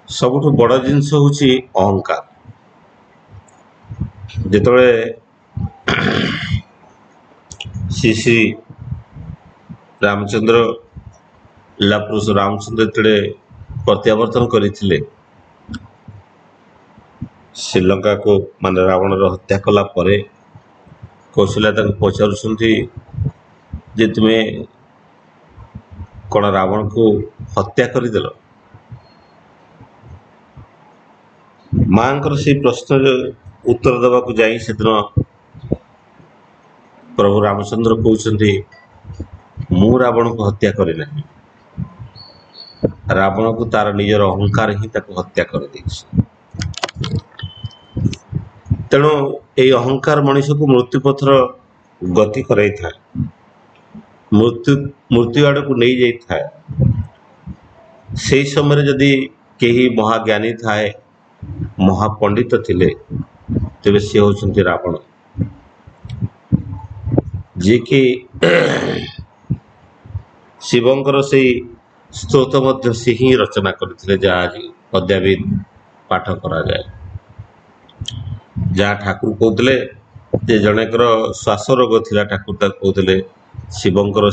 ସବୁଠୁ ବଡ଼ ଜିନିଷ ହେଉଛି ଅହଙ୍କାର। ଯେତେବେଳେ ଶ୍ରୀ ଶ୍ରୀ ରାମଚନ୍ଦ୍ର ଲୀଳାପୁରୁଷ ରାମଚନ୍ଦ୍ର ଯେତେବେଳେ ପ୍ରତ୍ୟାବର୍ତ୍ତନ କରିଥିଲେ ଶ୍ରୀଲଙ୍କାକୁ, ମାନେ ରାବଣର ହତ୍ୟା କଲା ପରେ କୌଶଲ୍ୟା ତାଙ୍କୁ ପଚାରୁଛନ୍ତି ଯେ ତୁମେ କ'ଣ ରାବଣକୁ ହତ୍ୟା କରିଦେଲ? ମାଙ୍କର ସେଇ ପ୍ରଶ୍ନରେ ଉତ୍ତର ଦେବାକୁ ଯାଇ ସେଦିନ ପ୍ରଭୁ ରାମଚନ୍ଦ୍ର କହୁଛନ୍ତି, ମୁଁ ରାବଣକୁ ହତ୍ୟା କରିନାହିଁ, ରାବଣକୁ ତାର ନିଜର ଅହଙ୍କାର ହିଁ ତାକୁ ହତ୍ୟା କରିଦେଇଛି। ତେଣୁ ଏଇ ଅହଙ୍କାର ମଣିଷକୁ ମୃତ୍ୟୁ ପଥର ଗତି କରାଇଥାଏ, ମୃତ୍ୟୁ ଆଡ଼କୁ ନେଇଯାଇଥାଏ। ସେଇ ସମୟରେ ଯଦି କେହି ମହାଜ୍ଞାନୀ ଥାଏ, ମହାପଣ୍ଡିତ ଥିଲେ, ତେବେ ସେ ହେଉଛନ୍ତି ରାବଣ, ଯିଏକି ଶିବଙ୍କର ସେଇ ସ୍ତୋତ୍ର ମଧ୍ୟ ସେ ହିଁ ରଚନା କରିଥିଲେ, ଯାହା ଆଜି ଅଦ୍ୟାବଧି ପାଠ କରାଯାଏ। ଯାହା ଠାକୁର କହୁଥିଲେ ଯେ ଜଣେଙ୍କର ଶ୍ୱାସ ରୋଗ ଥିଲା, ଠାକୁର ତାକୁ କହୁଥିଲେ ଶିବଙ୍କର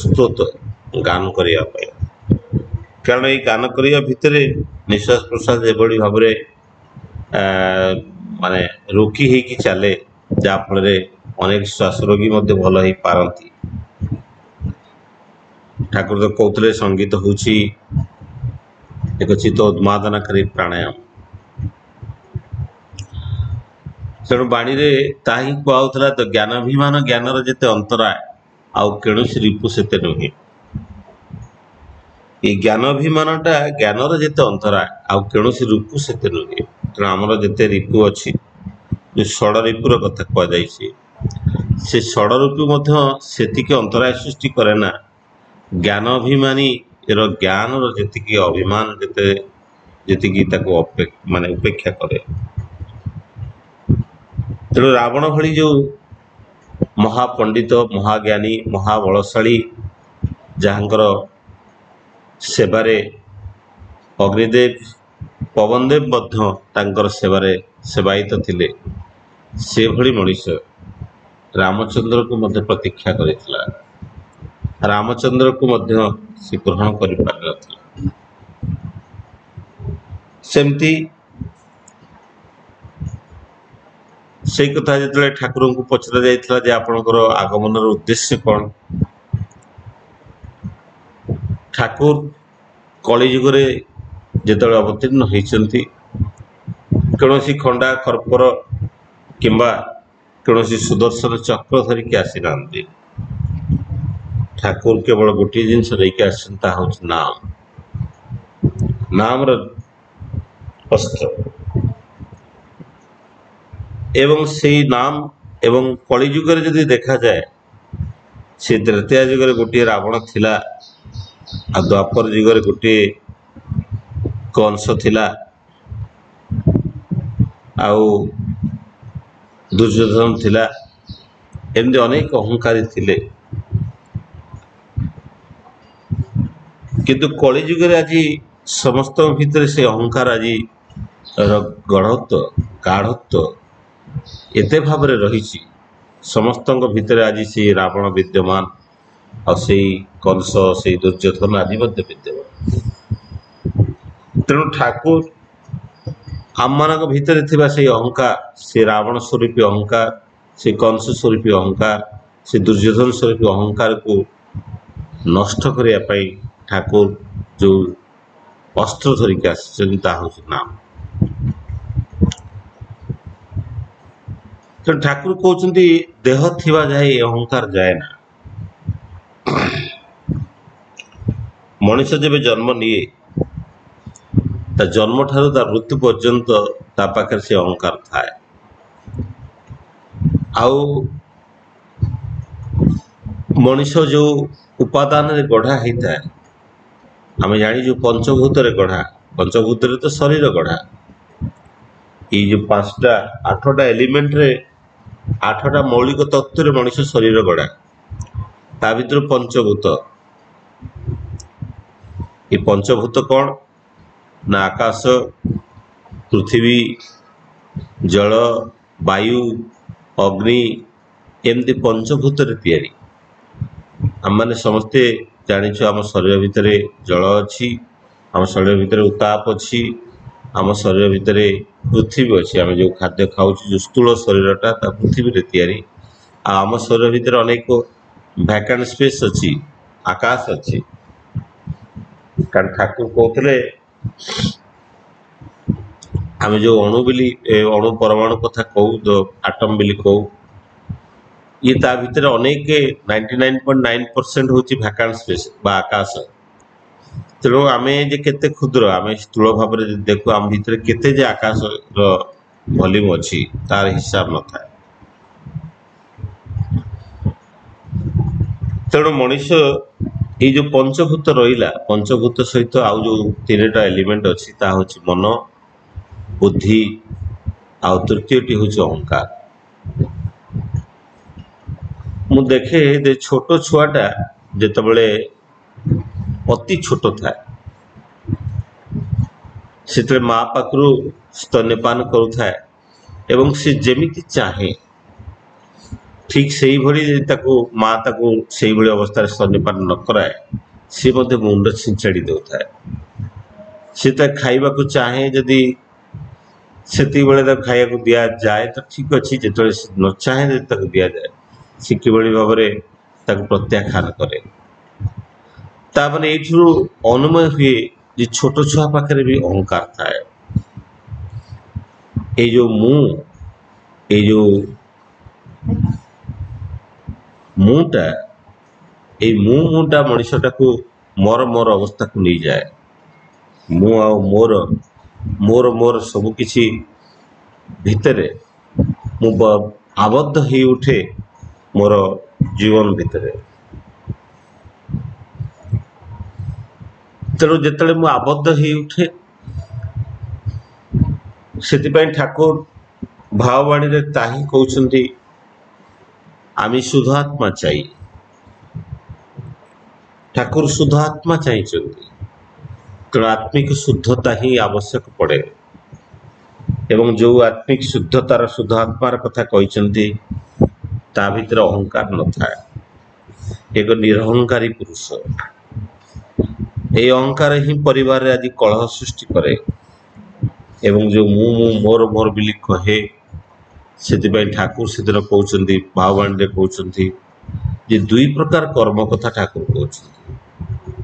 ସ୍ତୋତ୍ର ଗାନ କରିବା ପାଇଁ। କାରଣ ଏଇ ଗାନ କରିବା ଭିତରେ ନିଶ୍ୱାସ ପ୍ରଶ୍ୱାସ ଏଭଳି ଭାବରେ ମାନେ ରୋକି ହେଇକି ଚାଲେ, ଯାହାଫଳରେ ଅନେକ ଶ୍ୱାସ ରୋଗୀ ମଧ୍ୟ ଭଲ ହେଇପାରନ୍ତି। ଠାକୁର ତ କହୁଥିଲେ ସଙ୍ଗୀତ ହେଉଛି ଏକ ଚିତ୍ତ ଉନ୍ମାଦନାକାରୀ ପ୍ରାଣାୟାମ। ତେଣୁ ବାଣୀରେ ତାହା ହିଁ କୁହାଯାଉଥିଲା, ତ ଜ୍ଞାନାଭିମାନ ଜ୍ଞାନର ଯେତେ ଅନ୍ତରାୟ, ଆଉ କୌଣସି ରିପୁ ସେତେ ନୁହେଁ। ଏଇ ଜ୍ଞାନାଭିମାନଟା ଜ୍ଞାନର ଯେତେ ଅନ୍ତରାୟ, ଆଉ କୌଣସି ରିପୁ ସେତେ ନୁହେଁ। ତେଣୁ ଆମର ଯେତେ ରିପୁ ଅଛି, ଯେଉଁ ଷଡ଼ ରିପୁର କଥା କୁହାଯାଇଛି, ସେ ଷଡ଼ ରିପୁ ମଧ୍ୟ ସେତିକି ଅନ୍ତରାୟ ସୃଷ୍ଟି କରେ ନା ଜ୍ଞାନାଭିମାନୀର ଜ୍ଞାନର ଯେତିକି ଅଭିମାନ ଯେତିକି ତାକୁ ଉପେକ୍ଷା କରେ। ତେଣୁ ରାବଣ ଭଳି ଯେଉଁ ମହାପଣ୍ଡିତ, ମହାଜ୍ଞାନୀ, ମହାବଳଶାଳୀ, ଯାହାଙ୍କର ସେବାରେ ଅଗ୍ନିଦେବ, ପବନଦେବ ମଧ୍ୟ ତାଙ୍କର ସେବାରେ ସେବାୟିତ ଥିଲେ, ସେଭଳି ମଣିଷ ରାମଚନ୍ଦ୍ରକୁ ମଧ୍ୟ ପ୍ରତୀକ୍ଷା କରିଥିଲା। ରାମଚନ୍ଦ୍ରକୁ ମଧ୍ୟ ସେ ଗ୍ରହଣ କରିପାରିନଥିଲା। ସେମିତି ସେଇ କଥା ଯେତେବେଳେ ଠାକୁରଙ୍କୁ ପଚରା ଯାଇଥିଲା ଯେ ଆପଣଙ୍କର ଆଗମନର ଉଦ୍ଦେଶ୍ୟ କ'ଣ, ଠାକୁର କଳିଯୁଗରେ ଯେତେବେଳେ ଅବତୀର୍ଣ୍ଣ ହୋଇଛନ୍ତି, କୌଣସି ଖଣ୍ଡା ଖର୍ପର କିମ୍ବା କୌଣସି ସୁଦର୍ଶନ ଚକ୍ର ଧରିକି ଆସିନାହାନ୍ତି। ଠାକୁର କେବଳ ଗୋଟିଏ ଜିନିଷ ନେଇକି ଆସିଛନ୍ତି, ତାହା ହେଉଛି ନାମ, ନାମର ଅସ୍ତ୍ର। ଏବଂ ସେଇ ନାମ, ଏବଂ କଳିଯୁଗରେ ଯଦି ଦେଖାଯାଏ, ସେ ତ୍ରେତୟା ଯୁଗରେ ଗୋଟିଏ ରାବଣ ଥିଲା, ଆଉ ଦ୍ୱାପର ଯୁଗରେ ଗୋଟିଏ କଂସ ଥିଲା, ଆଉ ଦୁର୍ଯ୍ୟୋଧନ ଥିଲା। ଏମିତି ଅନେକ ଅହଙ୍କାରୀ ଥିଲେ। କିନ୍ତୁ କଳିଯୁଗରେ ଆଜି ସମସ୍ତଙ୍କ ଭିତରେ ସେ ଅହଙ୍କାର ଆଜି ଗାଢ଼ତ୍ୱ ଏତେ ଭାବରେ ରହିଛି, ସମସ୍ତଙ୍କ ଭିତରେ ଆଜି ସେଇ ରାବଣ ବିଦ୍ୟମାନ, ଆଉ ସେଇ କଂସ, ସେଇ ଦୁର୍ଯ୍ୟୋଧନ ଆଜି ମଧ୍ୟ ବିଦ୍ୟମାନ। ତେଣୁ ଠାକୁର ଆମମାନଙ୍କ ଭିତରେ ଥିବା ସେଇ ଅହଙ୍କାର, ସେ ରାବଣ ସ୍ୱରୂପୀ ଅହଙ୍କାର, ସେ କଂସ ସ୍ୱରୂପୀ ଅହଙ୍କାର, ସେ ଦୁର୍ଯ୍ୟୋଧନ ସ୍ୱରୂପୀ ଅହଙ୍କାରକୁ ନଷ୍ଟ କରିବା ପାଇଁ ଠାକୁର ଯେଉଁ ଅସ୍ତ୍ର ଧରିକି ଆସିଛନ୍ତି, ତାହା ହେଉଛି ନାମ। ତେଣୁ ଠାକୁର କହୁଛନ୍ତି, ଦେହ ଥିବା ଯାଏ ଏ ଅହଙ୍କାର ଯାଏ ନା। ମଣିଷ ଯେବେ ଜନ୍ମ ନିଏ, ତା ଜନ୍ମଠାରୁ ତା ମୃତ୍ୟୁ ପର୍ଯ୍ୟନ୍ତ ତା ପାଖରେ ସେ ଅହଙ୍କାର ଥାଏ। ଆଉ ମଣିଷ ଯେଉଁ ଉପାଦାନରେ ଗଢ଼ା ହେଇଥାଏ, ଆମେ ଜାଣିଛୁ ପଞ୍ଚଭୂତରେ ଗଢ଼ା, ପଞ୍ଚଭୂତରେ ତ ଶରୀର ଗଢ଼ା। ଏଇ ଯେଉଁ 8ଟା ଏଲିମେଣ୍ଟରେ, 8ଟା ମୌଳିକ ତତ୍ତ୍ୱରେ ମଣିଷ ଶରୀର ଗଢ଼ା। ତା ଭିତରୁ ପଞ୍ଚଭୂତ। ଏ ପଞ୍ଚଭୂତ କ'ଣ? ନା ଆକାଶ, ପୃଥିବୀ, ଜଳ, ବାୟୁ, ଅଗ୍ନି ଏମିତି ପଞ୍ଚଭୂତରେ ତିଆରି। ଆମମାନେ ସମସ୍ତେ ଜାଣିଛୁ ଆମ ଶରୀର ଭିତରେ ଜଳ ଅଛି, ଆମ ଶରୀର ଭିତରେ ଉତ୍ତାପ ଅଛି, ଆମ ଶରୀର ଭିତରେ ପୃଥିବୀ ଅଛି। ଆମେ ଯେଉଁ ଖାଦ୍ୟ ଖାଉଛୁ, ଯେଉଁ ସ୍ଥୂଳ ଶରୀରଟା ତା ପୃଥିବୀରେ ତିଆରି। ଆଉ ଆମ ଶରୀର ଭିତରେ ଅନେକ ଭ୍ୟାକାଣ୍ଟ ସ୍ପେସ୍ ଅଛି, ଆକାଶ ଅଛି। କାରଣ ଠାକୁର କହୁଥିଲେ ଆମେ ଯେଉଁ ଅଣୁ ପରମାଣୁ କଥା କହୁ, ଆଟମ ବୋଲି କହୁ, ଇଏ ତା ଭିତରେ ଅନେକ 99.9% ହେଉଛି ଭ୍ୟାକାଣ୍ଟ ସ୍ପେସ୍ ବା ଆକାଶ। ତେଣୁ ଆମେ ଯେ କେତେ କ୍ଷୁଦ୍ର, ଆମେ ସ୍ଥୂଳ ଭାବରେ ଯଦି ଦେଖୁ ଆମ ଭିତରେ କେତେ ଯେ ଆକାଶର ଭଲ୍ୟୁମ୍ ଅଛି ତାର ହିସାବ ନଥାଏ। ତେଣୁ ମଣିଷ ଏଇ ଯୋଉ ପଞ୍ଚଭୂତ ରହିଲା, ପଞ୍ଚଭୂତ ସହିତ ଆଉ ଯୋଉ ତିନିଟା ଏଲିମେଣ୍ଟ ଅଛି ତାହା ହଉଛି ମନ, ବୁଦ୍ଧି ଆଉ ତୃତୀୟଟି ହଉଛି ଅହଙ୍କାର। ମୁଁ ଦେଖେ ଯେ ଛୋଟ ଛୁଆଟା ଯେତେବେଳେ ଅତି ଛୋଟ ଥାଏ, ସେତେବେଳେ ମା ପାଖରୁ ସ୍ତନ୍ୟପାନ କରୁଥାଏ ଏବଂ ସେ ଯେମିତି ଚାହେଁ ଠିକ୍ ସେଇଭଳି ତାକୁ ମା ତାକୁ ସେଇଭଳି ଅବସ୍ଥାରେ ସ୍ତନ୍ୟପାନ ନ କରାଏ, ସେ ମଧ୍ୟ ମୁଣ୍ଡ ଛିଞ୍ଚାଡ଼ି ଦେଉଥାଏ। ସେ ତା ଖାଇବାକୁ ଚାହେଁ, ଯଦି ସେତିକିବେଳେ ତାକୁ ଖାଇବାକୁ ଦିଆଯାଏ ତ ଠିକ୍ ଅଛି, ଯେତେବେଳେ ସେ ନ ଚାହେଁ ଯଦି ତାକୁ ଦିଆଯାଏ, ସେ କିଭଳି ଭାବରେ ତାକୁ ପ୍ରତ୍ୟାଖ୍ୟାନ କରେ। ତାମାନେ ଏଇଥିରୁ ଅନୁମୟ ହୁଏ ଯେ ଛୋଟ ଛୁଆ ପାଖରେ ବି ଅହଙ୍କାର ଥାଏ। ଏଇ ଯୋଉ ମୁଁଟା ଏଇ ମୁଁଟା ମଣିଷଟାକୁ ମୋର ଅବସ୍ଥାକୁ ନେଇଯାଏ। ମୁଁ ଆଉ ମୋର ସବୁ କିଛି ଭିତରେ ମୁଁ ଆବଦ୍ଧ ହେଇ ଉଠେ ମୋର ଜୀବନ ଭିତରେ। ତେଣୁ ଯେତେବେଳେ ମୁଁ ଆବଦ୍ଧ ହେଇ ଉଠେ, ସେଥିପାଇଁ ଠାକୁର ଭାବବାଣୀରେ ତାହିଁ କହୁଛନ୍ତି, আমি শুদ্ধ আত্মা চাই। ଠାକୁର ଶୁଦ୍ଧ ଆତ୍ମା ଚାହିଁଛନ୍ତି। ତେଣୁ ଆତ୍ମିକ ଶୁଦ୍ଧତା ହିଁ ଆବଶ୍ୟକ ପଡ଼େ। ଏବଂ ଯେଉଁ ଆତ୍ମିକ ଶୁଦ୍ଧତାର ଶୁଦ୍ଧ ଆତ୍ମାର କଥା କହିଛନ୍ତି ତା ଭିତରେ ଅହଙ୍କାର ନଥାଏ। ଏକ ନିରହଙ୍କାରୀ ପୁରୁଷ। এই ଅହଙ୍କାର ହିଁ ପରିବାରରେ ଆଜି କଳହ ସୃଷ୍ଟି କରେ ଏବଂ ଯେଉଁ ମୁଁ ମୋର ବୋଲି କହେ, ସେଥିପାଇଁ ଠାକୁର ସେଦିନ କହୁଛନ୍ତି, ଭାବବାଣୀରେ କହୁଛନ୍ତି ଯେ ଦୁଇ ପ୍ରକାର କର୍ମ କଥା ଠାକୁର କହୁଛନ୍ତି।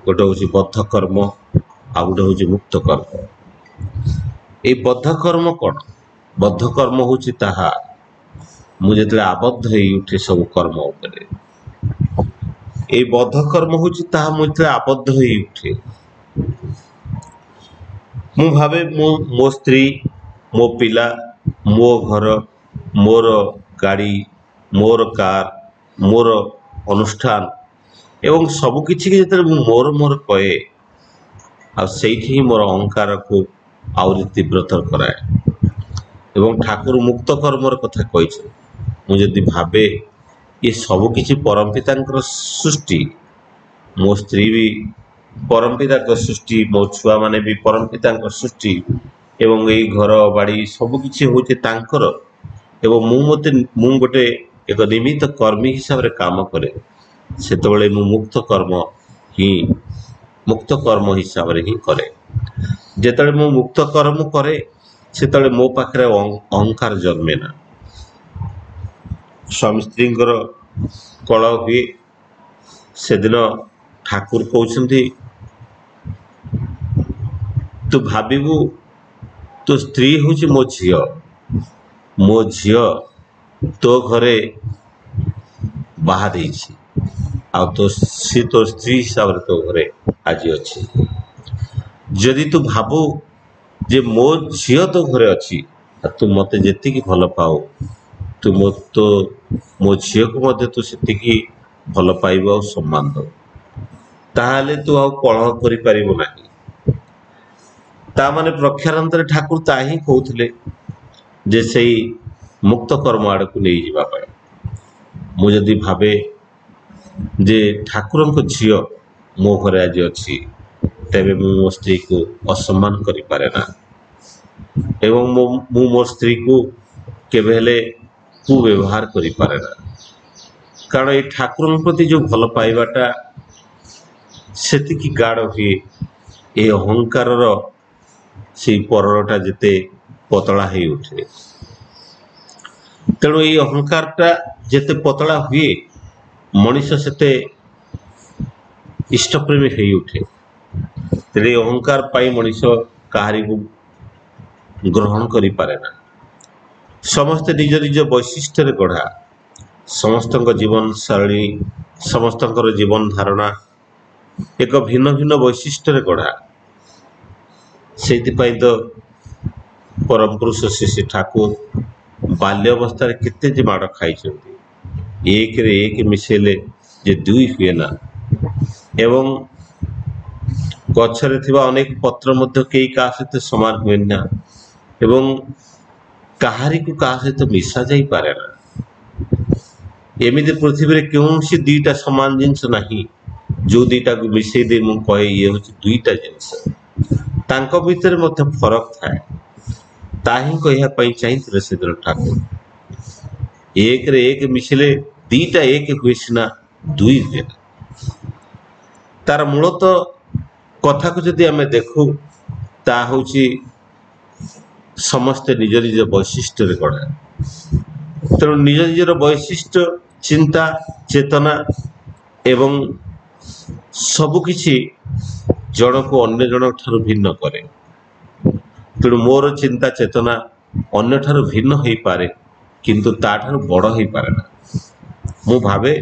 ଗୋଟେ ହେଉଛି ବଦ୍ଧ କର୍ମ, ଆଉ ଗୋଟେ ହେଉଛି ମୁକ୍ତ କର୍ମ। এই ବଦ୍ଧ କର୍ମ କ'ଣ? ବଦ୍ଧ କର୍ମ ହେଉଛି ତାହା ମୁଁ ଯେତେବେଳେ ଆବଦ୍ଧ ହେଇ ଉଠେ ସବୁ କର୍ମ ଉପରେ। এই ବଦ୍ଧ କର୍ମ ହେଉଛି ତାହା ମୁଁ ଯେତେବେଳେ ଆବଦ୍ଧ ହେଇ ଉଠେ। ମୁଁ ଭାବେ ମୋ ସ୍ତ୍ରୀ, ମୋ ପିଲା, ମୋ ଘର, ମୋର ଗାଡ଼ି, ମୋର କାର୍, ମୋର ଅନୁଷ୍ଠାନ ଏବଂ ସବୁକିଛିକି ଯେତେବେଳେ ମୁଁ ମୋର କହେ, ଆଉ ସେଇଠି ହିଁ ମୋର ଅହଙ୍କାରକୁ ଆହୁରି ତୀବ୍ରତର କରାଏ। ଏବଂ ଠାକୁର ମୁକ୍ତ କର୍ମର କଥା କହିଛନ୍ତି। ମୁଁ ଯଦି ଭାବେ ଏ ସବୁକିଛି ପରମପିତାଙ୍କର ସୃଷ୍ଟି, ମୋ ସ୍ତ୍ରୀ ବି ପରମପିତାଙ୍କ ସୃଷ୍ଟି, ମୋ ଛୁଆମାନେ ବି ପରମପିତାଙ୍କ ସୃଷ୍ଟି ଏବଂ ଏଇ ଘର ବାଡ଼ି ସବୁକିଛି ହେଉଛି ତାଙ୍କର, ଏବଂ ମୁଁ ଗୋଟେ ଏକ ନିମିତ୍ତ କର୍ମୀ ହିସାବରେ କାମ କରେ, ସେତେବେଳେ ମୁଁ ମୁକ୍ତ କର୍ମ ହିସାବରେ ହିଁ କରେ। ଯେତେବେଳେ ମୁଁ ମୁକ୍ତ କର୍ମ କରେ, ସେତେବେଳେ ମୋ ପାଖରେ ଅହଙ୍କାର ଜନ୍ମେ ନା। ସ୍ୱାମୀ ସ୍ତ୍ରୀଙ୍କର କଳହ ହୁଏ, ସେଦିନ ଠାକୁର କହୁଛନ୍ତି ତୁ ଭାବିବୁ ତୋ ସ୍ତ୍ରୀ ହେଉଛି ମୋ ଝିଅ, ମୋ ଝିଅ ତୋ ଘରେ ବାହା ଦେଇଛି, ଆଉ ସେ ତୋ ସ୍ତ୍ରୀ ହିସାବରେ ତୋ ଘରେ ଆଜି ଅଛି। ଯଦି ତୁ ଭାବୁ ଯେ ମୋ ଝିଅ ତୋ ଘରେ ଅଛି, ତୁ ମୋତେ ଯେତିକି ଭଲ ପାଉ, ତୁ ମୋ ଝିଅକୁ ମଧ୍ୟ ତୁ ସେତିକି ଭଲ ପାଇବୁ ଆଉ ସମ୍ମାନ ଦେବୁ, ତାହେଲେ ତୁ ଆଉ କଳହ କରିପାରିବୁ ନାହିଁ। ତା ମାନେ ପ୍ରକ୍ଷାରନ୍ତରେ ଠାକୁର ତାହା ହିଁ କହୁଥିଲେ ଯେ ସେଇ ମୁକ୍ତ କର୍ମ ଆଡ଼କୁ ନେଇଯିବା ପାଇଁ। ମୁଁ ଯଦି ଭାବେ ଯେ ଠାକୁରଙ୍କ ଝିଅ ମୋ ଘରେ ଆଜି ଅଛି, तेबे मु मो स्त्री को असम्मान करि पारे ना एवं मु मो स्त्री को केबे हेले कुव्यवहार करि पारे ना कारण ये ठाकुर प्रति जो भल पाइबाटा सेतिकी गाढ़ हुए ये अहंकार से परटा जिते पतला हो उठे तेणु ये अहंकारटा जिते पतला हुए मनीष सेते इष्टप्रेमी हो उठे तेरे अहंकार पाई मनीष कहारी को ग्रहण करि पारे ना समस्ते निज निज वैशिष्ट्य रे गढ़ा समस्त जीवन शैली समस्त जीवन धारणा एक भिन्न भिन्न वैशिष्ट्य रे गढ़ा से तो परम पुरुष श्री ठाकुर बाल्यवस्था केते जे माड़ खाई एक रे एक मिसेले जे दुई हुए ना एवं गछरे थिबा अनेक पत्र मध्य कई का सहित समान हुए ना एवं कहारी को का सहित मिसा जाई पारे ना एमिति पृथ्वी रे कौनसी दुईटा समान जिनस नहीं जो दुईटा को मिसई दे मु कहे ये होची दुईटा जिनस तांको भीतर मध्य फरक थाए ताही कहिया पई चाहिए से दिन ठाकुर एक रे एक मिसले दुईटा एक हुए सिना दुई हुए ना तार मूल तो कथा को जदि आमे देखू ता होची समस्ते निज निज वैशिष्ट्य रे गढ़ा तेणु निज निजर वैशिष्ट्य चिंता चेतना एवं सबकिछि जन को अन्य जन ठारू भिन्न करे तेणु मोर चिंता चेतना अन्य ठारू भिन्न हो पारे किंतु ता ठारू बड़ हो पारे ना मु भावे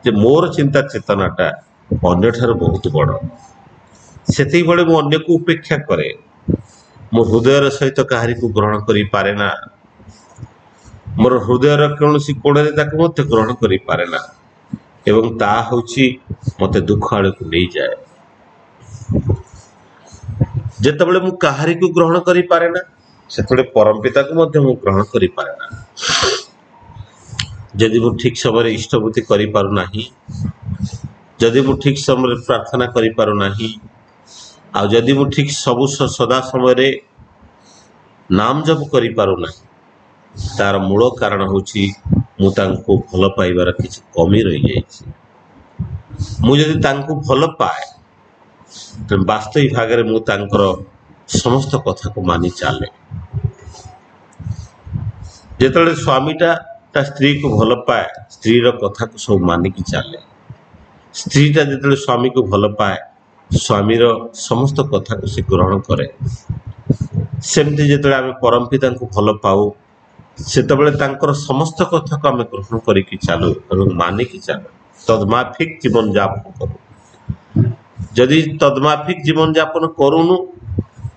जे मोर चिंता चेतनाटा अन्य ठारू बहुत बड़ सेति बड़े मु अन्य को उपेक्षा करे मो हृदय सहित कहारी को ग्रहण करि पारे ना मोर हृदय कौन कोण ग्रहण करि पारे ना एवं ता होची मते दुख आड़ को नहीं जाए जेतेबेले मु कहारी को ग्रहण करि पारे ना सेतेबेले परम पिता को मते मु ग्रहण करि पारे ना जदि मु ठीक समय इष्टभूति करि पारु नाही जदि मु ठीक समय प्रार्थना करि पारु नाही आ जदि मु ठीक सबु सदा समय नाम जप करि पारु नाही तार मूल कारण होची मु तांको भल पाइबार किछि कमी रही जाइछि मु जदि तांको भल पाए तो वास्तविक भाग में मु तांकर समस्त कथा को मानि चाले जेतले स्वामीटा ता स्त्री को भल पाए स्त्री रो कथा को सब मानिकी चाले स्त्रीटा जेतले स्वामी को भल पाए स्वामी रो समस्त कथा को से ग्रहण करे सेमती जेतले आमे परम पिता को भल पाऊ सेतबेले तांकर समस्त कथा को आमे ग्रहण करिकी चालू एवं मानिकी चालू तदमाफिक जीवन यापन करू जदि तदमाफिक जीवन यापन करूनु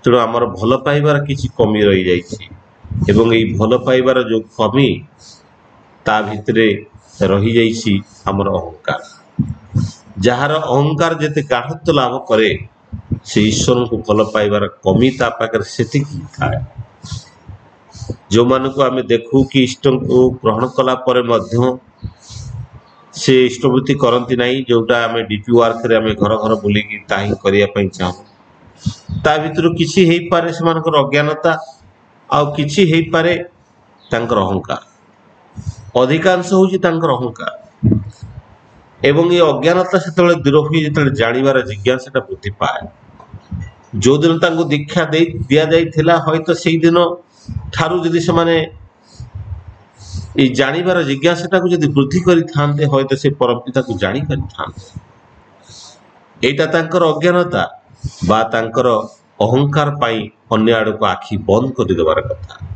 तेणु आमर भल पाइबार किछि कमी रही जाइछि एवं एई भल पाइबार जो कमी ता भितरे रही जाइछि आमर अहंकार जहार अहंकार जेते गाढ़त्व लाभ करे से ईश्वर को भल पाइबार कमी ता पाकर सेतिकी थाए जो मान को आमे देखू कि इष्ट को ग्रहण कला परे मध्य से इष्टभूति करती नहीं जोटा आमे डीपी वर्क रे आमे घर घर बुलिकी ताही करिया पई चाहू ता भितर किछि हेई पारे से मानकर अज्ञानता आ किछि हेई पारे तांकर अहंकार अधिकांश होची तांकर अहंकार एवं ये अज्ञानता से दूर हुई जो जानिबार जिज्ञासा वृद्धि पाए जो दिन तांको दीक्षा दे दिया जाइथिला हयतो सेई दिन ठारू जदि से माने ए जानिबार जिज्ञासा को जदि वृद्धि करि थांते हयतो से परम पिता को जानि पारि थांते एटा तांकर अज्ञानता बा तांकर अहंकार पाई अन्य आड़ को आखि बंद कर देबार कथा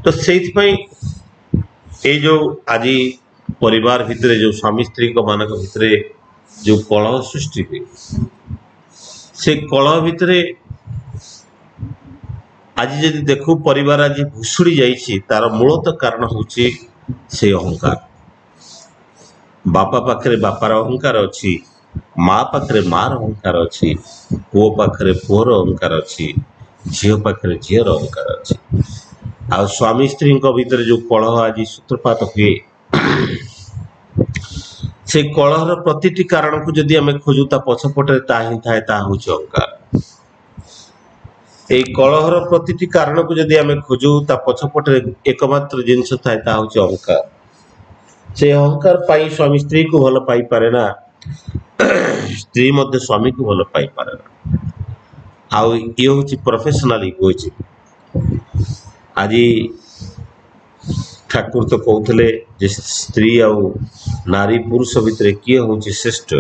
तो सेइथ पई ए जो आज परिवार भितरे जो स्वामी स्त्री को मानक भितरे जो कलह सृष्टि हुई से कलह भितरे आज जदि देखू परिवार आज भुसुड़ी जाइछि तार मूलत कारण होछि से अहंकार बापा पाखरे बापार अहंकार अच्छी माँ पाखरे मार अहंकार अच्छी पुओ पाखरे पुओर अहंकार अच्छी झील पाखरे झीर अहंकार अच्छी आ स्वामी स्त्री भितर जो कलह आज सूत्रपात हुए से कलहर प्रतिटी कारण को जदि आम खोजु ता पछपटे ताही थाए ता होची अहंकार। ए कलहर प्रतिटी कारण को जदि आम खोजु ता पछपटे एकमात्र जिनस थाए ता होची अहंकार। से अहंकार पाई स्वामी स्त्री को भल पाई पारे ना, स्त्री मध्य स्वामी को भल पाई पारे ना। आउ ये होची प्रोफेशनल इगोइज्म। आज ठाकुर तो कहते जे स्त्री आउ नारी पुरुष भितर किए हूँ श्रेष्ठ।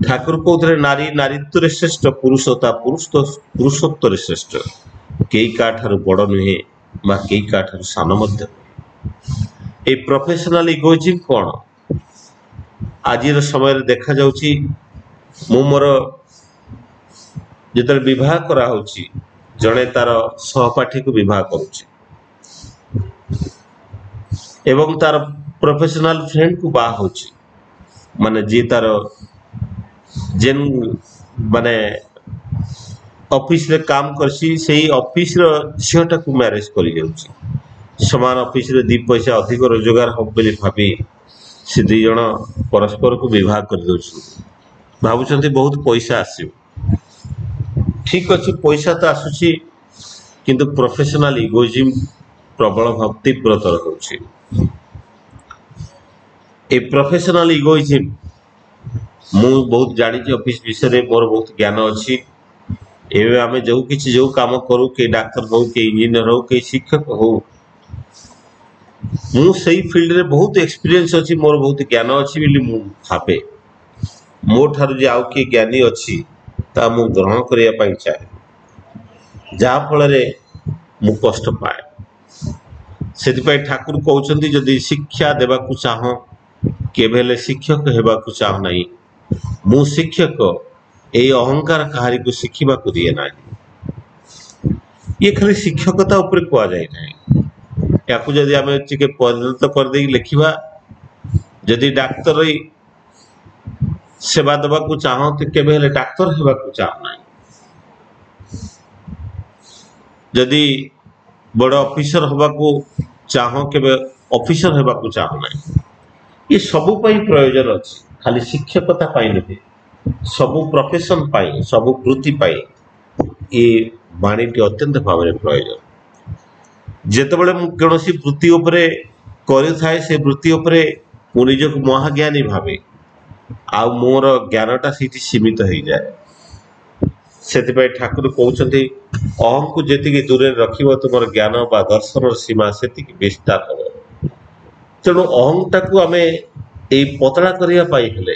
ठाकुर कहते नारी नारीत्व श्रेष्ठ, पुरुषता पुरुषत्व श्रेष्ठ। कई का बड़ नुहे बा कई का सान मध्य। ए प्रोफेशनल इगोइज्म कौन आज समय देखा जाउची। मु मोर जिते विवाह करा होची जड़े तार सहपाठी को विवाह करुची एवं तार प्रोफेशनल फ्रेंड को बाहा होची, माने जी तार जेन माने ऑफिस रे काम करसी सेही ऑफिस रो झीटा को मैरिज करी जाउची। समान ऑफिस रे दी पैसा अधिक रोजगार हो बोली भाबी से दी जण परस्पर को विवाह कर दउछु। भाबुचंती बहुत पैसा आसीबो, ठीक अछि पैसा तो आसुची किंतु प्रोफेशनल इगोइज्म प्रबल भाव तीव्रतर होची। ए प्रोफेशनल इगोइज्म मु बहुत जानी ऑफिस विषय में मोर बहुत ज्ञान अच्छी। एवं आम जो किसी जो काम करूँ के डाक्तर हो के इंजीनियर हो के शिक्षक हो, मु सही फील्ड रे बहुत एक्सपीरियंस अच्छी, मोर बहुत ज्ञान अच्छी बोली मु भावे। मो ठार जे आउ किए ज्ञानी अच्छी ता मु ग्रहण करिया पाई चाहे, जहा फल रे मु कष्ट पाए। से ठाकुर कहते जदि शिक्षा देवाकू चाह केबेले शिक्षक हेबाकू चाह नहीं, मु शिक्षक ए अहंकार कहारी को शिखिबा को दिए ना। ये खाली शिक्षकता ऊपर कुआ जाए ना, याकू जदि आमे टिके परिणत कर दे लिखिबा, जदि डाक्तर रे सेवा देवाकू चाह तो केबेले डाक्तर हेबाकू चाह नहीं, जदि बड़ ऑफिसर होबाकू चाह केबे ऑफिसर हेबाकू चाह नहीं। ये सबु पाई प्रयोजन अच्छी, खाली शिक्षकता पाई नहीं, सबु प्रोफेशन पाई सबु वृत्ति पाई ये बाणीटी अत्यंत भाव में प्रयोजन। जेतेबेले मु कौनसी वृत्ति उपरे करिथाए से वृत्ति उपरे मु निजक महाज्ञानी भावे आ मोर ज्ञानटा सीटी सीमित हो जाए। से ठाकुर कहते अहम को जी दूर रखिब तुम ज्ञान बा दर्शन सीमा से विस्तार हम। तेणु अहंटा को आम ये पतला करने हेले,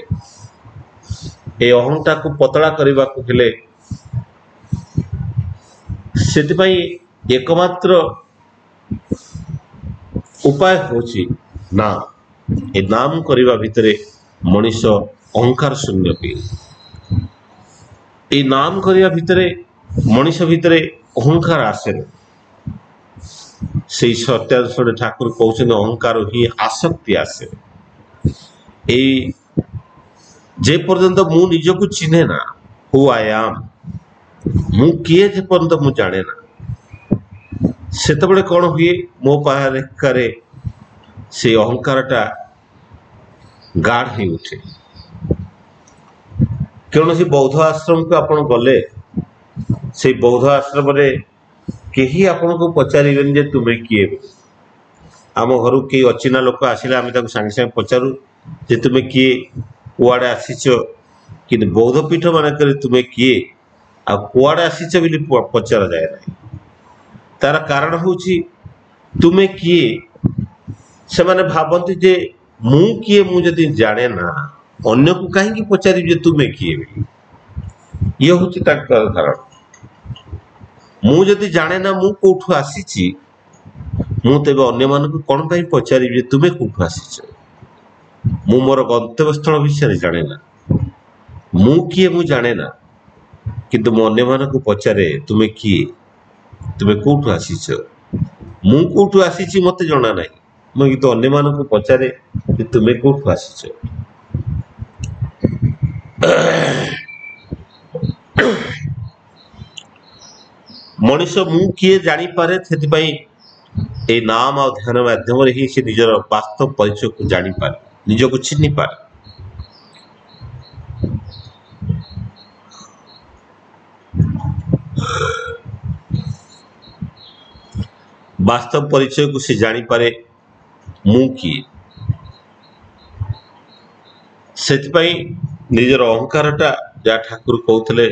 ए अहंटा को पतला करने को हेले से एकमात्र उपाय होची नाम। ए नाम करने भितर मनीष अहंकार शून्य भी, ए नाम करने भितर मनीष भितर अहंकार आसे से सत्यादर्श ठाकुर कहते अहंकार ही आसक्ति आसे। जे पर्यंत मु निजको चिन्हे ना हु आई एम, मु किए जे पर्यंत मु जाने ना, सेतबेले कौन हुए मो पारे से अहंकारटा गाढ़ ही उठे। कौन सी बौद्ध आश्रम को आपण गले से बौद्ध आश्रम रे केही आपण को पचारिबेन जे तुमे किए। आम घर के अचिना लोक आसिले आम सांगे सांगे पचारू जे तुमे किए कुआड़े आसीच, कि बौद्ध पीठ मानक तुमे किए आ कुआड़े आसीच बोली पचार जाए ना। तार कारण होची तुमे किए से माने भाबंती जे मु किए मु जदि जाने ना अन्य को कहीं पचारि जे तुमे किए बोली, ये होची ताकर कारण। मु जदि जाने ना मु कोठु आसीची मु तेबे अन्य मानक कोन पई पचारि जे तुमे कोठु आसीच। मु मोर गंतव्य स्थल विषय जाने ना, मु किए मु जाने ना, किंतु मु अन्य मानक पचारे तुमे किए तुमे कोठु आसीच। मु कोठु आसीची मते जणा नाही, मु किंतु अन्य मानक पचारे कि तुमे कोठु आसीच। मनीष मु किए जानी पारे, सेतिपाई ए नाम और ध्यान माध्यम ही से निजर वास्तव परिचय को जानी पारे, निज को चिन्हि पारे। ବାସ୍ତବ ପରିଚୟକୁ ସେ ଜାଣିପାରେ ମୁଁ କିଏ। ସେଥିପାଇଁ ନିଜର ଅହଙ୍କାରଟା ଯାହା ଠାକୁର କହୁଥିଲେ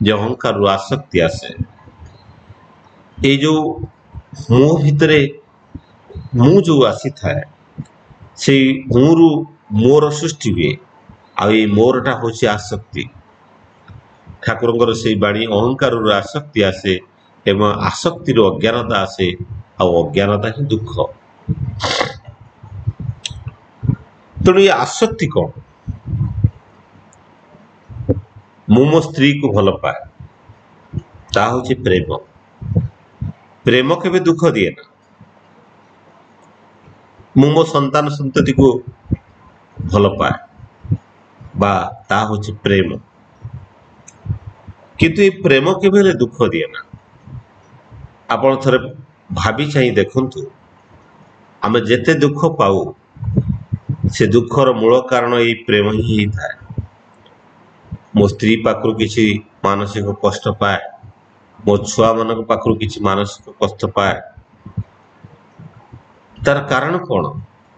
ଯେ ଅହଙ୍କାରରୁ ଆସକ୍ତି ଆସେ। ଏଇ ଯୋଉ ମୋ ଭିତରେ ମୁଁ ଯୋଉ ଆସିଥାଏ ସେଇ ମୁଁରୁ ମୋର ସୃଷ୍ଟି ହୁଏ। ଆଉ ଏଇ ମୋରଟା ହଉଛି ଆସକ୍ତି। ଠାକୁରଙ୍କର ସେଇ ବାଣୀ ଅହଙ୍କାରରୁ ଆସକ୍ତି ଆସେ ଏବଂ ଆସକ୍ତିରୁ ଅଜ୍ଞାନତା ଆସେ ଆଉ ଅଜ୍ଞାନତା ହିଁ ଦୁଃଖ। ତେଣୁ ଏ ଆସକ୍ତି କ'ଣ? ମୁଁ ମୋ ସ୍ତ୍ରୀକୁ ଭଲ ପାଏ, ତାହା ହଉଛି ପ୍ରେମ। ପ୍ରେମ କେବେ ଦୁଃଖ ଦିଏ ନା। ମୁଁ ମୋ ସନ୍ତାନ ସନ୍ତତିକୁ ଭଲ ପାଏ ବା ତାହା ହଉଛି ପ୍ରେମ। କିନ୍ତୁ ଏ ପ୍ରେମ କେବେ ହେଲେ ଦୁଃଖ ଦିଏ ନା। ଆପଣ ଥରେ ଭାବି ଚାହିଁ ଦେଖନ୍ତୁ, ଆମେ ଯେତେ ଦୁଃଖ ପାଉ ସେ ଦୁଃଖର ମୂଳ କାରଣ ଏଇ ପ୍ରେମ ହିଁ ହେଇଥାଏ। ମୋ ସ୍ତ୍ରୀ ପାଖରୁ କିଛି ମାନସିକ କଷ୍ଟ ପାଏ, ମୋ ଛୁଆମାନଙ୍କ ପାଖରୁ କିଛି ମାନସିକ କଷ୍ଟ ପାଏ, ତାର କାରଣ କ'ଣ?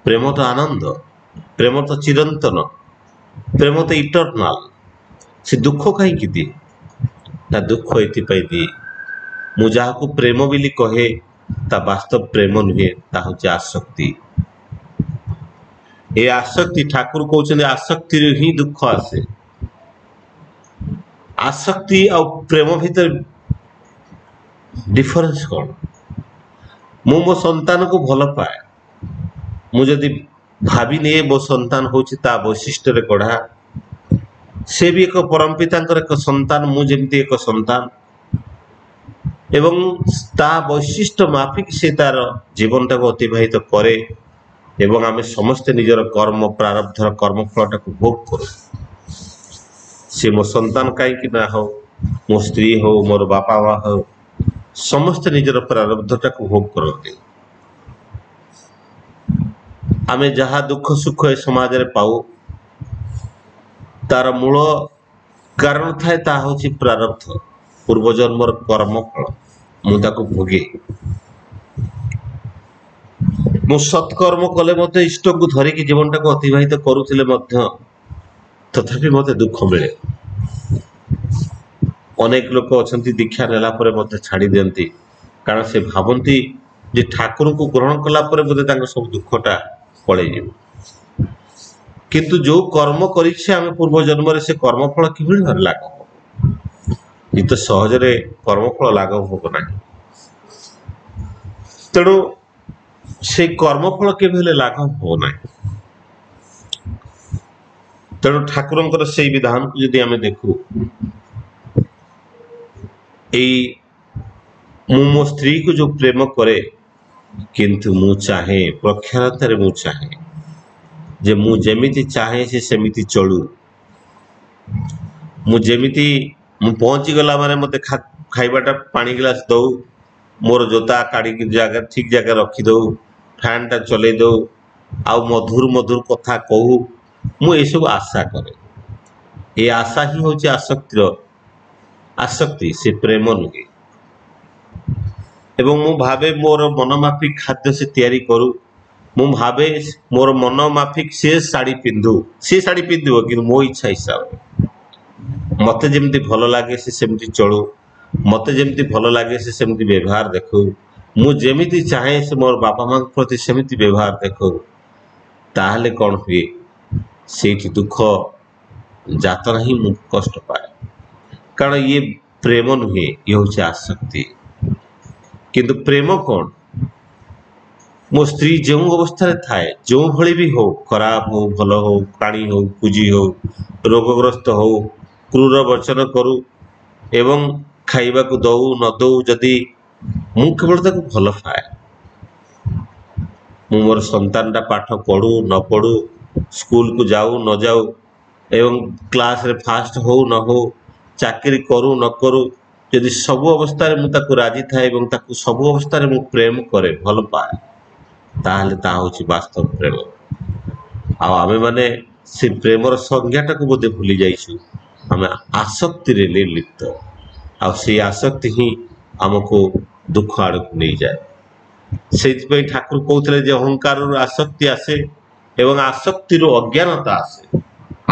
ପ୍ରେମ ତ ଆନନ୍ଦ, ପ୍ରେମ ତ ଚିରନ୍ତନ, ପ୍ରେମ ତ ଇଟରନାଲ। ସେ ଦୁଃଖ କାହିଁକି ଦିଏ? ତା ଦୁଃଖ ଏଥିପାଇଁ ଦିଏ, ମୁଁ ଯାହାକୁ ପ୍ରେମ ବୋଲି କହେ ତା ବାସ୍ତବ ପ୍ରେମ ନୁହେଁ, ତା ହଉଛି ଆସକ୍ତି। ଏ ଆସକ୍ତି, ଠାକୁର କହୁଛନ୍ତି ଆସକ୍ତିରୁ ହିଁ ଦୁଃଖ ଆସେ। ଆସକ୍ତି ଆଉ ପ୍ରେମ ଭିତରେ ଡିଫରେନ୍ସ କ'ଣ? ମୁଁ ମୋ ସନ୍ତାନକୁ ଭଲ ପାଏ, ମୁଁ ଯଦି ଭାବିନିଏ ମୋ ସନ୍ତାନ ହଉଛି ତା ବୈଶିଷ୍ଟ୍ୟରେ ଗଢ଼ା, ସେ ବି ଏକ ପରମ ପିତାଙ୍କର ଏକ ସନ୍ତାନ, ମୁଁ ଯେମିତି ଏକ ସନ୍ତାନ, ଏବଂ ତା ବୈଶିଷ୍ଟ୍ୟ ମାଫିକ ସେ ତାର ଜୀବନଟାକୁ ଅତିବାହିତ କରେ ଏବଂ ଆମେ ସମସ୍ତେ ନିଜର କର୍ମ ପ୍ରାରବ୍ଧର କର୍ମଫଳଟାକୁ ଭୋଗ କରୁ। ସେ ମୋ ସନ୍ତାନ କାହିଁକି ନା ହଉ, ମୋ ସ୍ତ୍ରୀ ହଉ, ମୋର ବାପା ମା ହଉ, ସମସ୍ତେ ନିଜର ପ୍ରାରବ୍ଧଟାକୁ ଭୋଗ କରନ୍ତି। ଆମେ ଯାହା ଦୁଃଖ ସୁଖ ଏ ସମାଜରେ ପାଉ ତାର ମୂଳ କାରଣ ଥାଏ, ତାହା ହଉଛି ପ୍ରାରବ୍ଧ, ପୂର୍ବଜନ୍ମର କର୍ମଫଳ। ମୁଁ ତାକୁ ଭୋଗେ। ମୁଁ ସତ୍କର୍ମ କଲେ ମଧ୍ୟ ଇଷ୍ଟକୁ ଧରିକି ଜୀବନଟାକୁ ଅତିବାହିତ କରୁଥିଲେ ମଧ୍ୟ ତଥାପି ମୋତେ ଦୁଃଖ ମିଳେ। ଅନେକ ଲୋକ ଅଛନ୍ତି ଦୀକ୍ଷା ନେଲା ପରେ ମଧ୍ୟ ଛାଡ଼ି ଦିଅନ୍ତି, କାରଣ ସେ ଭାବନ୍ତି ଯେ ଠାକୁରଙ୍କୁ ଗ୍ରହଣ କଲା ପରେ ବୋଧେ ତାଙ୍କ ସବୁ ଦୁଃଖଟା ପଳେଇଯିବ। କିନ୍ତୁ ଯୋଉ କର୍ମ କରିଛେ ଆମେ ପୂର୍ବ ଜନ୍ମରେ, ସେ କର୍ମଫଳ କିଭଳି ଭାବେ ଲାଘବ ହବ? ଏ ତ ସହଜରେ କର୍ମଫଳ ଲାଘବ ହବ ନାହିଁ। ତେଣୁ ସେଇ କର୍ମଫଳ କେବେ ହେଲେ ଲାଘବ ହବ ନାହିଁ। ତେଣୁ ଠାକୁରଙ୍କର ସେଇ ବିଧାନକୁ ଯଦି ଆମେ ଦେଖୁ, ଏଇ ମୁଁ ମୋ ସ୍ତ୍ରୀକୁ ଯୋଉ ପ୍ରେମ କରେ, କିନ୍ତୁ ମୁଁ ଚାହେଁ ପ୍ରକ୍ଷରତାରେ, ମୁଁ ଚାହେଁ ଯେ ମୁଁ ଯେମିତି ଚାହେଁ ସେ ସେମିତି ଚଳୁ। ମୁଁ ଯେମିତି, ମୁଁ ପହଞ୍ଚିଗଲା ମାନେ ମୋତେ ଖାଇବାଟା ପାଣି ଗ୍ଲାସ ଦଉ, ମୋର ଜୋତା କାଢ଼ିକି ଜାଗା ଠିକ ଜାଗାରେ ରଖିଦଉ, ଫ୍ୟାନଟା ଚଲେଇ ଦଉ, ଆଉ ମଧୁର ମଧୁର କଥା କହୁ, ମୁଁ ଏସବୁ ଆଶା କରେ। ଏ ଆଶା ହିଁ ହଉଛି ଆସକ୍ତି, ସେ ପ୍ରେମ ନୁହେଁ। ଏବଂ ମୁଁ ଭାବେ ମୋର ମନ ମାଫିକ ଖାଦ୍ୟ ସେ ତିଆରି କରୁ, ମୁଁ ଭାବେ ମୋର ମନ ମାଫିକ ସେ ଶାଢ଼ୀ ପିନ୍ଧିବ, କିନ୍ତୁ ମୋ ଇଚ୍ଛା ହିସାବରେ। ମତେ ଯେମିତି ଭଲ ଲାଗେ ସେ ସେମିତି ଚଳୁ, ମତେ ଯେମିତି ଭଲ ଲାଗେ ସେ ସେମିତି ବ୍ୟବହାର ଦେଖୁ, ମୁଁ ଯେମିତି ଚାହେଁ ସେ ମୋର ବାପା ମାଙ୍କ ପ୍ରତି ସେମିତି ବ୍ୟବହାର ଦେଖୁ। ତାହେଲେ କ'ଣ ହୁଏ? ସେଇଠି ଦୁଃଖ ଯାତନା ହିଁ ମୁଁ କଷ୍ଟ ପାଏ, କାରଣ ଇଏ ପ୍ରେମ ନୁହେଁ, ଇଏ ହଉଛି ଆସକ୍ତି। କିନ୍ତୁ ପ୍ରେମ କ'ଣ? ମୋ ସ୍ତ୍ରୀ ଯେଉଁ ଅବସ୍ଥାରେ ଥାଏ, ଯେଉଁଭଳି ବି ହଉ, ଖରାପ ହଉ, ଭଲ ହଉ, ପ୍ରାଣୀ ହଉ, ପୂଜି ହଉ, ରୋଗଗ୍ରସ୍ତ ହଉ, କ୍ରୂର ବଚନ କରୁ ଏବଂ ଖାଇବାକୁ ଦଉ ନ ଦଉ, ଯଦି ମୁଁ କେବଳ ତାକୁ ଭଲ ପାଏ। ମୁଁ ମୋର ସନ୍ତାନଟା ପାଠ ପଢୁ ନ ପଢୁ, ସ୍କୁଲକୁ ଯାଉ ନ ଯାଉ, ଏବଂ କ୍ଲାସରେ ଫାଷ୍ଟ ହଉ ନ ହଉ, ଚାକିରି କରୁ ନ କରୁ, ଯଦି ସବୁ ଅବସ୍ଥାରେ ମୁଁ ତାକୁ ରାଜି ଥାଏ ଏବଂ ତାକୁ ସବୁ ଅବସ୍ଥାରେ ମୁଁ ପ୍ରେମ କରେ, ଭଲ ପାଏ, ତାହେଲେ ତାହା ହଉଛି ବାସ୍ତବ ପ୍ରେମ। ଆଉ ଆମେମାନେ ସେ ପ୍ରେମର ସଂଜ୍ଞାଟାକୁ ବୋଧେ ଭୁଲି ଯାଇଛୁ। ଆମେ ଆସକ୍ତିରେ ନିର୍ଲିପ୍ତ, ଆଉ ସେଇ ଆସକ୍ତି ହିଁ ଆମକୁ ଦୁଃଖ ଆଡ଼କୁ ନେଇଯାଏ। ସେଇଥିପାଇଁ ଠାକୁର କହୁଥିଲେ ଯେ ଅହଙ୍କାରରୁ ଆସକ୍ତି ଆସେ ଏବଂ ଆସକ୍ତିରୁ ଅଜ୍ଞାନତା ଆସେ।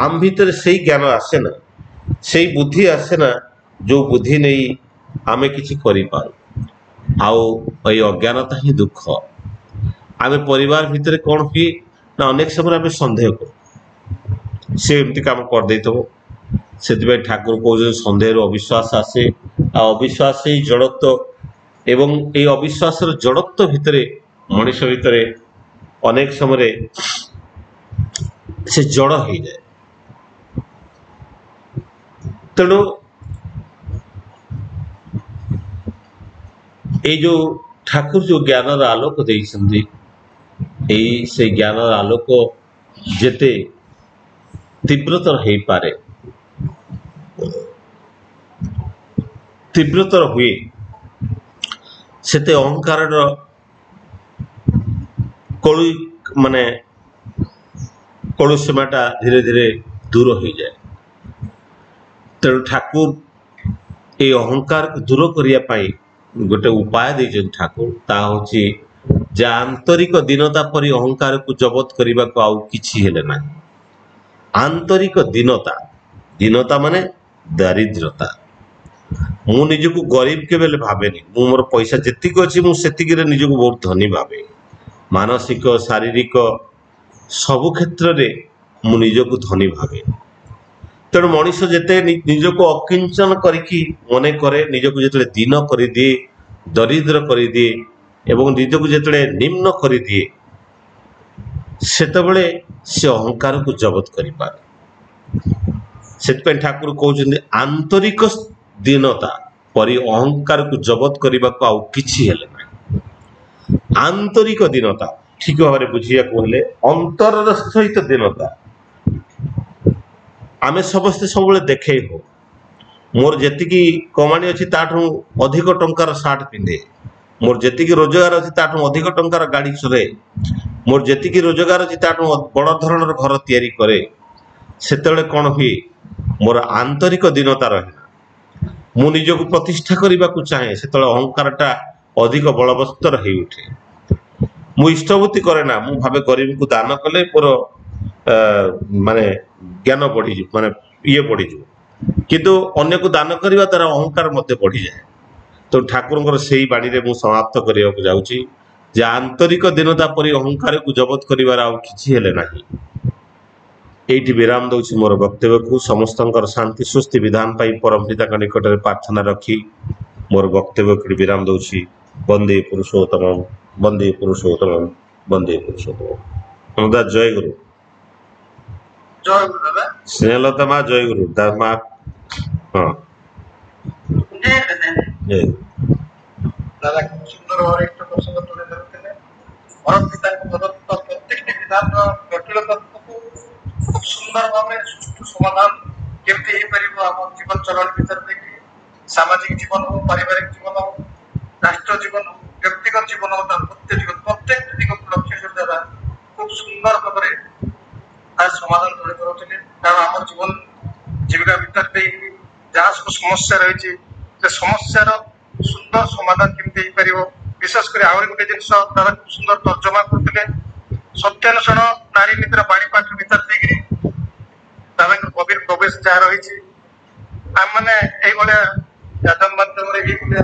ଆମ ଭିତରେ ସେଇ ଜ୍ଞାନ ଆସେ ନା, ସେଇ ବୁଦ୍ଧି ଆସେ ନା ଯୋଉ ବୁଦ୍ଧି ନେଇ ଆମେ କିଛି କରିପାରୁ। ଆଉ ଏଇ ଅଜ୍ଞାନତା ହିଁ ଦୁଃଖ। ଆମେ ପରିବାର ଭିତରେ କଣ ହୁଏ ନା ଅନେକ ସମୟରେ ଆମେ ସନ୍ଦେହ କରୁ, ସେ ଏମିତି କାମ କରିଦେଇଥିବ। ସେଥିପାଇଁ ଠାକୁର କହୁଛନ୍ତି ସନ୍ଦେହରୁ ଅବିଶ୍ୱାସ ଆସେ। ଆଉ ଅବିଶ୍ୱାସ ହିଁ ଜଡ଼ତ୍ୱ, ଏବଂ এই ଅବିଶ୍ୱାସର ଜଡ଼ତ୍ୱ ଭିତରେ ମଣିଷ ଭିତରେ ଅନେକ ସମୟରେ ସେ ଜଡ଼ ହେଇଯାଏ। ତେଣୁ ଏଇ ଯୋଉ ଠାକୁର ଯୋଉ ଜ୍ଞାନର ଆଲୋକ ଦେଇଛନ୍ତି, ଏଇ ସେ ଜ୍ଞାନର ଆଲୋକ ଯେତେ ତୀବ୍ରତର ହେଇପାରେ, ତୀବ୍ରତର ହୁଏ, ସେତେ ଅହଙ୍କାରର କଳୁ ମାନେ କଳୁସୀମାଟା ଧୀରେ ଧୀରେ ଦୂର ହେଇଯାଏ। ତେଣୁ ଠାକୁର এই ଅହଙ୍କାରକୁ ଦୂର କରିବା ପାଇଁ ଗୋଟେ ଉପାୟ ଦେଇଛନ୍ତି ଠାକୁର, ତାହା ହଉଛି ଯେ ଆନ୍ତରିକ ଦୀନତା ପରି ଅହଙ୍କାରକୁ ଜବତ କରିବାକୁ ଆଉ କିଛି ହେଲେ ନାହିଁ। ଆନ୍ତରିକ ଦୀନତା, ଦୀନତା ମାନେ ଦାରିଦ୍ରତା। ମୁଁ ନିଜକୁ ଗରିବ କେବେ ହେଲେ ଭାବେନି। ମୁଁ ମୋର ପଇସା ଯେତିକି ଅଛି ମୁଁ ସେତିକିରେ ନିଜକୁ ବହୁତ ଧନୀ ଭାବେ। ମାନସିକ, ଶାରୀରିକ ସବୁ କ୍ଷେତ୍ରରେ ମୁଁ ନିଜକୁ ଧନୀ ଭାବେ। ତେଣୁ ମଣିଷ ଯେତେ ନିଜକୁ ଅକିଞ୍ଚନ କରିକି ମନେ କରେ, ନିଜକୁ ଯେତେବେଳେ ଦୀନ କରିଦିଏ, ଦରିଦ୍ର କରିଦିଏ ଏବଂ ନିଜକୁ ଯେତେବେଳେ ନିମ୍ନ କରିଦିଏ, ସେତେବେଳେ ସେ ଅହଙ୍କାରକୁ ଜବତ କରିପାରେ। ସେଥିପାଇଁ ଠାକୁର କହୁଛନ୍ତି ଆନ୍ତରିକ ଦୀନତା ପରି ଅହଙ୍କାରକୁ ଜବତ କରିବାକୁ ଆଉ କିଛି ହେଲେ ନାହିଁ। ଆନ୍ତରିକ ଦୀନତା ଠିକ ଭାବରେ ବୁଝିବାକୁ ହେଲେ ଅନ୍ତରର ସହିତ ଦୀନତା। ଆମେ ସମସ୍ତେ ସବୁବେଳେ ଦେଖେଇ ହଉ, ମୋର ଯେତିକି କମାଣି ଅଛି ତାଠୁ ଅଧିକ ଟଙ୍କାର ସାର୍ଟ ପିନ୍ଧେ, ମୋର ଯେତିକି ରୋଜଗାର ଅଛି ତାଠୁ ଅଧିକ ଟଙ୍କାର ଗାଡ଼ି ଚଲାଏ, ମୋର ଯେତିକି ରୋଜଗାର ଅଛି ତାଠୁ ବଡ଼ ଧରଣର ଘର ତିଆରି କରେ। ସେତେବେଳେ କ'ଣ ହୁଏ? ମୋର ଆନ୍ତରିକ ଦୀନତା ରହେ ନା। ମୁଁ ନିଜକୁ ପ୍ରତିଷ୍ଠା କରିବାକୁ ଚାହେଁ, ସେତେବେଳେ ଅହଙ୍କାରଟା ଅଧିକ ବଳବତ୍ତର ହେଇ ଉଠେ। ମୁଁ ଇଷ୍ଟବୃତ୍ତି କରେ ନା, ମୁଁ ଭାବେ ଗରିବଙ୍କୁ ଦାନ କଲେ ମୋର ମାନେ ଜ୍ଞାନ ବଢ଼ିଯିବ, ମାନେ ଇଏ ବଢ଼ିଯିବ। କିନ୍ତୁ ଅନ୍ୟକୁ ଦାନ କରିବା ଦ୍ୱାରା ଅହଙ୍କାର ମଧ୍ୟ ବଢ଼ିଯାଏ। ତ ଠାକୁରଙ୍କର ସେଇ ବାଣୀରେ ମୁଁ ସମାପ୍ତ କରିବାକୁ ଯାଉଛି ଯେ ଆନ୍ତରିକ ଦୀନତା ପରି ଅହଙ୍କାରକୁ ଜବତ କରିବାର ଆଉ କିଛି ହେଲେ ନାହିଁ। এইটি বিরাম দଉଛି ମୋର ବକ୍ତବ୍ୟକୁ। ସମସ୍ତଙ୍କର ଶାନ୍ତି ସୁସ୍ଥି ବିଧାନ ପାଇଁ ପରମ ପିତାଙ୍କ ନିକଟରେ ପ୍ରାର୍ଥନା ରଖି ମୋର ବକ୍ତବ୍ୟକୁ ବିରାମ ଦଉଛି। ବନ୍ଦେ ପୁରୁଷୋତ୍ତମ, ବନ୍ଦେ ପୁରୁଷୋତ୍ତମ, ବନ୍ଦେ ପୁରୁଷୋତ୍ତମ। ଅନୁଦାସ ଜୟ ଗୁରୁ। ଜୟ ଗୁରୁ ଦାଦା। ସ୍ନେହଲତା ମା ଜୟ ଗୁରୁ। ତା ମା ହଁ ଜୟ ଗୁରୁ। ଦାଦା খুব সুন্দর ভাবে একটা প্রসঙ্গ তুলে ধরুଥିଲେ। পরম ପିତାଙ୍କ ପ୍ରଦତ୍ତ ପ୍ରତ୍ୟେକଟି ବିଧାନର ଜଟିଳ ତତ୍ତ୍ୱକୁ খুব ସୁନ୍ଦର ଭାବରେ ସୁଷ୍ଠୁ ସମାଧାନ କେମିତି ହେଇପାରିବ ଆମ ଜୀବନ ଚଳଣି ଭିତରେ ଦେଖି, ସାମାଜିକ ଜୀବନ ହଉ, ପାରିବାରିକ ଜୀବନ ହଉ, ରାଷ୍ଟ୍ର ଜୀବନ ହଉ, ବ୍ୟକ୍ତିଗତ ଜୀବନ ହଉ, ଦାମ୍ପତ୍ୟ ଜୀବନ, ପ୍ରତ୍ୟେକଟି ଦିଗକୁ ଲକ୍ଷ୍ୟ କରି ଦାଦା খুব ସୁନ୍ଦର ଭାବରେ ତାର ସମାଧାନ ତୁলে ଧରୁଥିଲେ। କାରଣ ଆମ ଜୀବନ ଜୀବିକା ଭିତରେ ଦେଇକି ଯାହା ସବୁ ସମସ୍ୟା ରହିଛି, ସେ ସମସ୍ୟାର ସୁନ୍ଦର ସମାଧାନ କେମିତି ହେଇପାରିବ, ବିଶେଷ କରି ଆହୁରି ଗୋଟେ ଜିନିଷ ତାର ଖୁବ ସୁନ୍ଦର ତର୍ଜମା କରୁଥିଲେ। ସତ୍ୟାନ୍ୱେଷଣ ନାରୀ ଭିତରେ ବାଣୀପାଠ ଭିତରେ ଦେଇକିରି ତାଙ୍କ ଗଭୀର ପ୍ରବେଶ ଯାହା ରହିଛି, ଆମମାନେ ଏଇଭଳିଆ ଯାଦବ ମାଧ୍ୟମରେ ଏଇଭଳିଆ